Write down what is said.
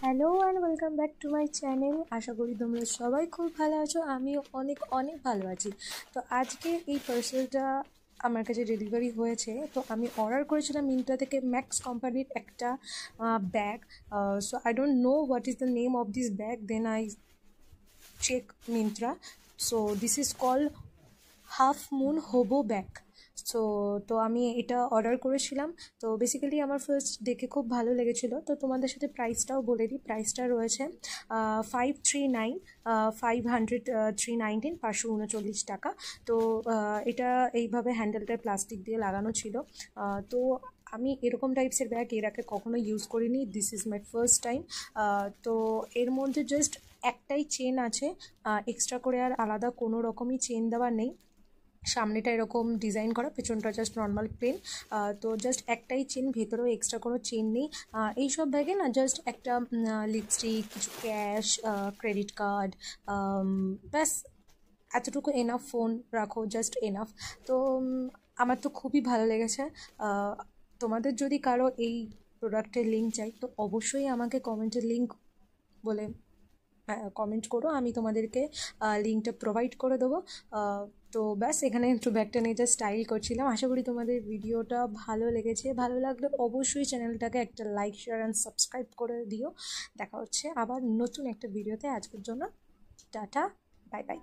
Hello and welcome back to my channel. আশা করি তোমরা সবাই খুব ভালো আছো, আমিও অনেক অনেক ভালো আছি। তো আজকে এই পার্সেলটা আমার কাছে ডেলিভারি হয়েছে। তো আমি অর্ডার করেছিলাম মিন্ত্রা থেকে ম্যাক্স কোম্পানির একটা bag. So I don't know what is the name of this bag, then I check Myntra. So this is called half moon hobo bag. So তো আমি এটা অর্ডার করেছিলাম। তো বেসিক্যালি আমার ফার্স্ট দেখে খুব ভালো লেগেছিলো। তো তোমাদের সাথে প্রাইসটাও বলে দিই। প্রাইসটা রয়েছে 539 503.19 539 টাকা। তো এটা এইভাবে হ্যান্ডেলটা প্লাস্টিক দিয়ে লাগানো ছিল। তো আমি এরকম টাইপসের ব্যাগ এর আগে কখনো ইউজ করিনি, this is my first time. তো এর মধ্যে জাস্ট একটাই চেন আছে, এক্সট্রা করে আর আলাদা কোনো রকমই চেন দেওয়া নেই। সামনেটা এরকম ডিজাইন করা, পেছনটা জাস্ট নর্মাল প্লেন। তো জাস্ট একটাই চেন, ভেতরেও এক্সট্রা কোনো চেন নেই। এইসব ব্যাগে না জাস্ট একটা লিপস্টিক, কিছু ক্যাশ, ক্রেডিট কার্ড, ব্যাস এতটুকু এনাফ। ফোন রাখো, জাস্ট এনাফ। তো আমার তো খুবই ভালো লেগেছে। তোমাদের যদি কারো এই প্রোডাক্টের লিঙ্ক চাই তো অবশ্যই আমাকে কমেন্টের লিঙ্ক বলে কমেন্ট করো, আমি তোমাদেরকে লিঙ্কটা প্রোভাইড করে দেবো। তো ব্যাস এখানে একটু ব্যাগটা নিয়ে যা স্টাইল করছিলাম। আশা করি তোমাদের ভিডিওটা ভালো লেগেছে। ভালো লাগলে অবশ্যই চ্যানেলটাকে একটা লাইক, শেয়ার অ্যান্ড সাবস্ক্রাইব করে দিও। দেখা হচ্ছে আবার নতুন একটা ভিডিওতে। আজকের জন্য টাটা, বাই বাই।